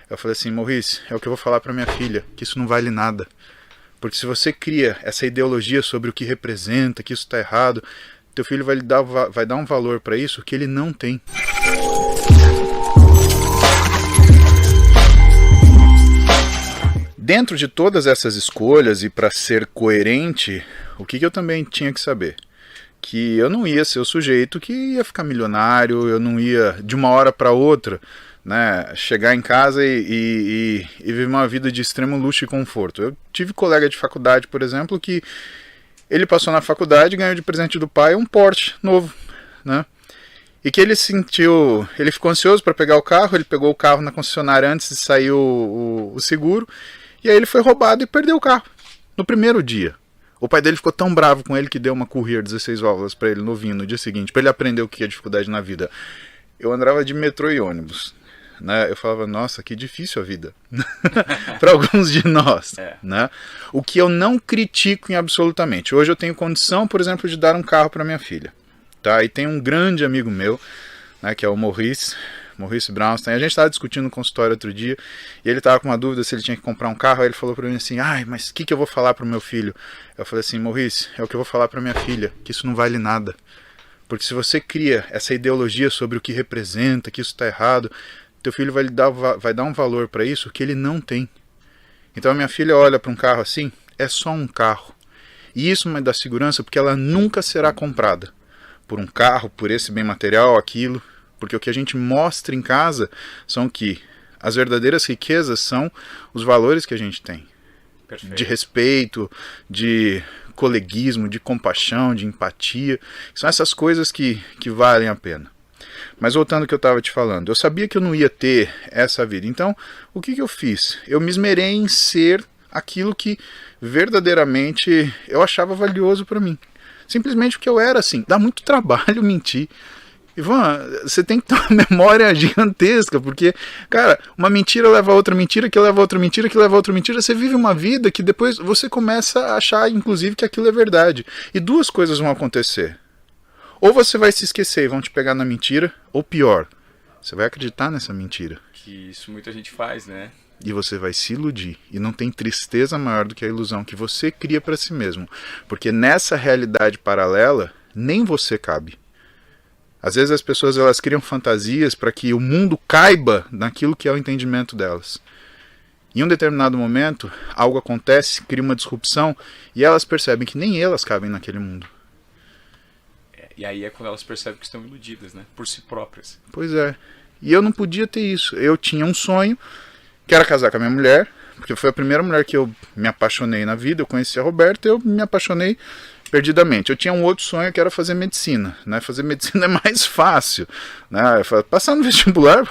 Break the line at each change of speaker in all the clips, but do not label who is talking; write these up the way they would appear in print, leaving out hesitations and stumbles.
Eu falei assim, Maurice, é o que eu vou falar para minha filha, que isso não vale nada. Porque se você cria essa ideologia sobre o que representa, que isso está errado, teu filho vai dar um valor para isso que ele não tem. Dentro de todas essas escolhas e para ser coerente, o que eu também tinha que saber? Que eu não ia ser o sujeito que ia ficar milionário, eu não ia de uma hora para outra, né, chegar em casa e viver uma vida de extremo luxo e conforto. Eu tive colega de faculdade, por exemplo, que ele passou na faculdade e ganhou de presente do pai um Porsche novo, né? E que ele ficou ansioso para pegar o carro, ele pegou o carro na concessionária antes de sair o seguro, e aí ele foi roubado e perdeu o carro no primeiro dia. O pai dele ficou tão bravo com ele que deu uma Courier 16 válvulas para ele novinho no dia seguinte, para ele aprender o que é dificuldade na vida. Eu andava de metrô e ônibus, né? Eu falava, nossa, que difícil a vida para alguns de nós, né? O que eu não critico em absolutamente. Hoje eu tenho condição, por exemplo, de dar um carro para minha filha, tá? E tem um grande amigo meu, né, que é o Maurice Brownstein. A gente estava discutindo no consultório outro dia e ele estava com uma dúvida se ele tinha que comprar um carro. Aí ele falou para mim assim, mas o que eu vou falar para o meu filho? Eu falei assim, Maurice, é o que eu vou falar para minha filha, que isso não vale nada. Porque se você cria essa ideologia sobre o que representa, que isso está errado, teu filho vai dar um valor para isso que ele não tem. Então a minha filha olha para um carro assim, é só um carro. E isso me dá segurança porque ela nunca será comprada por um carro, por esse bem material, aquilo. Porque o que a gente mostra em casa são que as verdadeiras riquezas são os valores que a gente tem. Perfeito. De respeito, de coleguismo, de compaixão, de empatia. São essas coisas que valem a pena. Mas voltando ao que eu estava te falando, eu sabia que eu não ia ter essa vida. Então, o que eu fiz? Eu me esmerei em ser aquilo que verdadeiramente eu achava valioso para mim. Simplesmente porque eu era assim. Dá muito trabalho mentir. Ivan, você tem que ter uma memória gigantesca, porque, cara, uma mentira leva a outra mentira, que leva a outra mentira, que leva a outra mentira. Você vive uma vida que depois você começa a achar, inclusive, que aquilo é verdade. E duas coisas vão acontecer. Ou você vai se esquecer e vão te pegar na mentira, ou pior, você vai acreditar nessa mentira.
Que isso muita gente faz, né?
E você vai se iludir. E não tem tristeza maior do que a ilusão que você cria para si mesmo. Porque nessa realidade paralela, nem você cabe. Às vezes as pessoas elas criam fantasias para que o mundo caiba naquilo que é o entendimento delas. Em um determinado momento, algo acontece, cria uma disrupção, e elas percebem que nem elas cabem naquele mundo.
E aí é quando elas percebem que estão iludidas, né? Por si próprias.
Pois é. E eu não podia ter isso. Eu tinha um sonho, que era casar com a minha mulher, porque foi a primeira mulher que eu me apaixonei na vida. Eu conheci a Roberta e eu me apaixonei perdidamente. Eu tinha um outro sonho que era fazer medicina, né? Fazer medicina é mais fácil, né? Passar no vestibular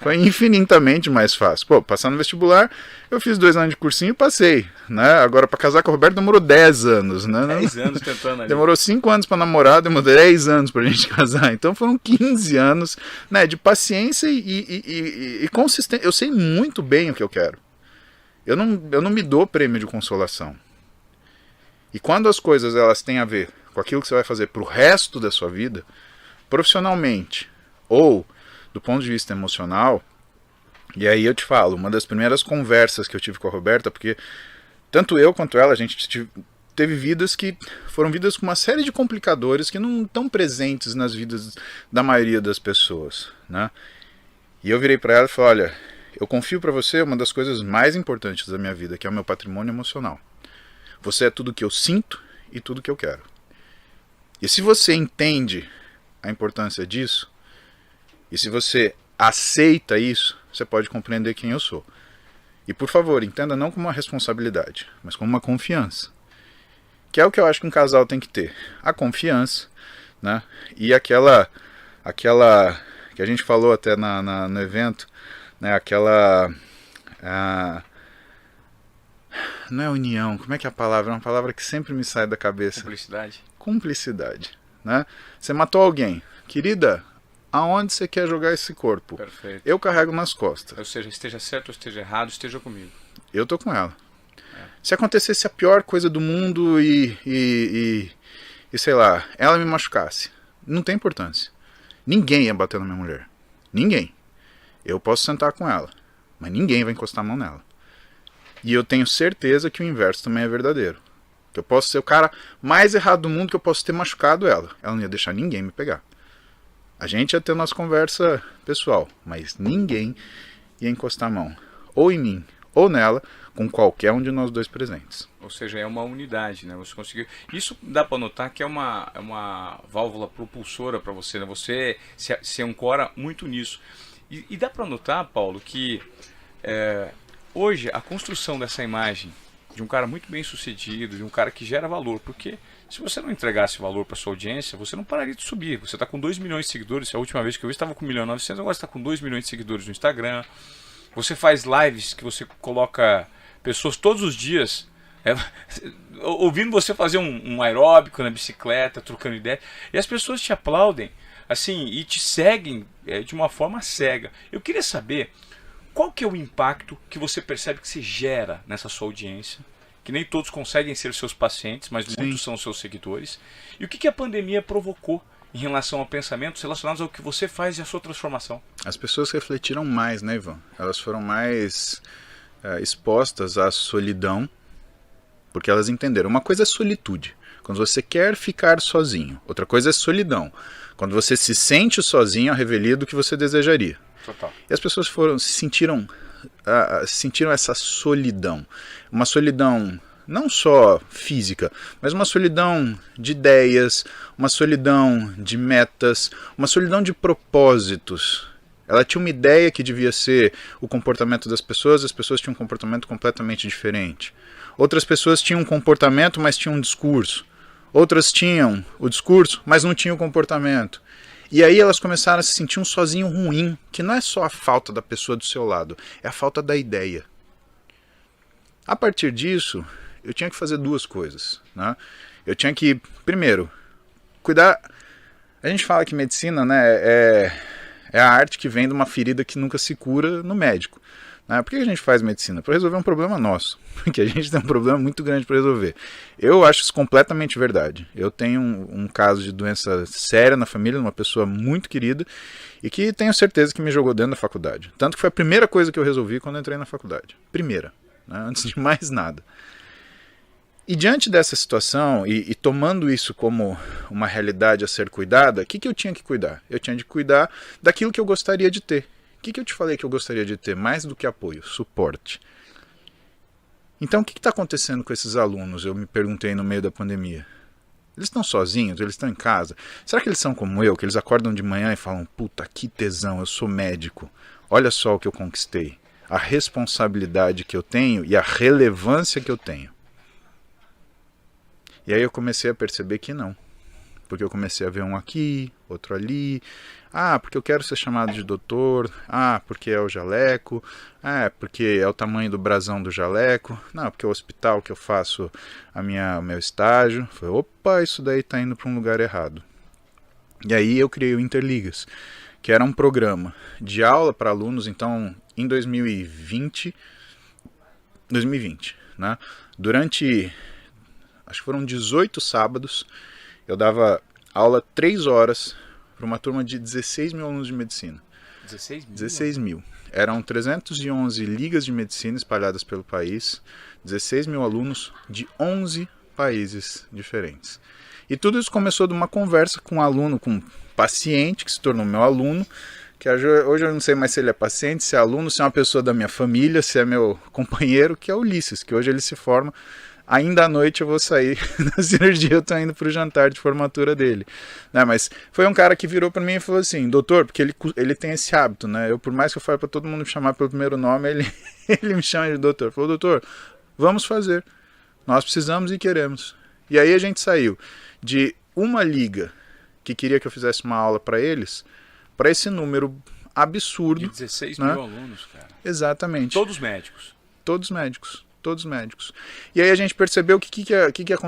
foi infinitamente mais fácil. Pô, passar no vestibular, eu fiz 2 anos de cursinho e passei, né? Agora para casar com o Roberto demorou 10 anos, né?
10 anos tentando ali.
Demorou 5 anos para namorar, demorou 10 anos pra gente casar. Então foram 15 anos, né, de paciência e consistência. Eu sei muito bem o que eu quero. Eu não me dou prêmio de consolação. E quando as coisas elas têm a ver com aquilo que você vai fazer para o resto da sua vida, profissionalmente ou do ponto de vista emocional, e aí eu te falo, uma das primeiras conversas que eu tive com a Roberta, porque tanto eu quanto ela, a gente teve vidas que foram vidas com uma série de complicadores que não estão presentes nas vidas da maioria das pessoas, né? E eu virei para ela e falei, olha, eu confio para você uma das coisas mais importantes da minha vida, que é o meu patrimônio emocional. Você é tudo que eu sinto e tudo que eu quero. E se você entende a importância disso, e se você aceita isso, você pode compreender quem eu sou. E por favor, entenda não como uma responsabilidade, mas como uma confiança. Que é o que eu acho que um casal tem que ter. A confiança, né? E aquela que a gente falou até no evento, né? Não é união, como é que é a palavra? É uma palavra que sempre me sai da cabeça.
Cumplicidade.
Cumplicidade, né? Você matou alguém. Querida, aonde você quer jogar esse corpo?
Perfeito.
Eu carrego nas costas.
Ou seja, esteja certo ou esteja errado, esteja comigo.
Eu tô com ela. Se acontecesse a pior coisa do mundo e sei lá, ela me machucasse, não tem importância. Ninguém ia bater na minha mulher. Ninguém. Eu posso sentar com ela. mas ninguém vai encostar a mão nela. E eu tenho certeza que o inverso também é verdadeiro. Que eu posso ser o cara mais errado do mundo, que eu posso ter machucado ela. Ela não ia deixar ninguém me pegar. A gente ia ter nossa conversa pessoal, mas ninguém ia encostar a mão, ou em mim, ou nela, com qualquer um de nós dois presentes.
Ou seja, é uma unidade, né? Você conseguiu. Isso dá para notar que é uma válvula propulsora para você, né? Você se ancora muito nisso. E dá para notar, Paulo, que hoje a construção dessa imagem de um cara muito bem sucedido, de um cara que gera valor, porque se você não entregasse valor para sua audiência, você não pararia de subir. Você está com 2 milhões de seguidores, a última vez que eu vi estava com 1.900.000, agora está com 2 milhões de seguidores no Instagram. Você faz lives que você coloca pessoas todos os dias ouvindo você fazer um aeróbico na bicicleta, trocando ideia, e as pessoas te aplaudem assim e te seguem de uma forma cega. Eu queria saber qual que é o impacto que você percebe que se gera nessa sua audiência, que nem todos conseguem ser seus pacientes, mas muitos são seus seguidores, e o que a pandemia provocou em relação a pensamentos relacionados ao que você faz e a sua transformação.
As pessoas refletiram mais, né, Ivan? Elas foram mais expostas à solidão, porque elas entenderam. Uma coisa é solitude, quando você quer ficar sozinho. Outra coisa é solidão, quando você se sente sozinho à revelia do que você desejaria.
Total.
E as pessoas sentiram essa solidão. Uma solidão não só física, mas uma solidão de ideias, uma solidão de metas, uma solidão de propósitos. Ela tinha uma ideia que devia ser o comportamento das pessoas, as pessoas tinham um comportamento completamente diferente. Outras pessoas tinham um comportamento, mas tinham um discurso. Outras tinham o discurso, mas não tinham o comportamento. E aí elas começaram a se sentir um sozinho ruim, que não é só a falta da pessoa do seu lado, é a falta da ideia. A partir disso, eu tinha que fazer duas coisas, né? Eu tinha que, primeiro, cuidar. A gente fala que medicina, né, é a arte que vem de uma ferida que nunca se cura no médico. Né? Por que a gente faz medicina? Para resolver um problema nosso. Porque a gente tem um problema muito grande para resolver. Eu acho isso completamente verdade. Eu tenho um caso de doença séria na família, uma pessoa muito querida, e que tenho certeza que me jogou dentro da faculdade. Tanto que foi a primeira coisa que eu resolvi quando entrei na faculdade. Primeira, né? Antes de mais nada. E diante dessa situação, e tomando isso como uma realidade a ser cuidada, o que eu tinha que cuidar? Eu tinha de cuidar daquilo que eu gostaria de ter. O que eu te falei que eu gostaria de ter? Mais do que apoio, suporte. Então o que está acontecendo com esses alunos? Eu me perguntei no meio da pandemia. Eles estão sozinhos? Eles estão em casa? Será que eles são como eu, que eles acordam de manhã e falam: puta, que tesão, eu sou médico. Olha só o que eu conquistei. A responsabilidade que eu tenho e a relevância que eu tenho. E aí eu comecei a perceber que não. Porque eu comecei a ver um aqui, outro ali. Ah, porque eu quero ser chamado de doutor. Ah, porque é o jaleco. Ah, porque é o tamanho do brasão do jaleco. Não, porque é o hospital que eu faço o meu estágio. Falei, opa, isso daí está indo para um lugar errado. E aí eu criei o Interligas, que era um programa de aula para alunos. Então, em 2020, né? Durante, acho que foram 18 sábados, eu dava aula 3 horas para uma turma de 16 mil alunos de medicina.
16 mil?
16 mil. Eram 311 ligas de medicina espalhadas pelo país, 16 mil alunos de 11 países diferentes. E tudo isso começou de uma conversa com um aluno, com um paciente que se tornou meu aluno, que hoje eu não sei mais se ele é paciente, se é aluno, se é uma pessoa da minha família, se é meu companheiro, que é o Ulisses, que hoje ele se forma. Ainda à noite eu vou sair da cirurgia, eu tô indo pro jantar de formatura dele. Né, mas foi um cara que virou para mim e falou assim: doutor, porque ele tem esse hábito, né? Eu, por mais que eu fale para todo mundo me chamar pelo primeiro nome, ele me chama de doutor. Falou: doutor, vamos fazer. Nós precisamos e queremos. E aí a gente saiu de uma liga que queria que eu fizesse uma aula para eles, para esse número absurdo.
De 16
né?
mil alunos, cara.
Exatamente.
Todos médicos.
Todos médicos. Todos médicos. E aí a gente percebeu que aconteceu.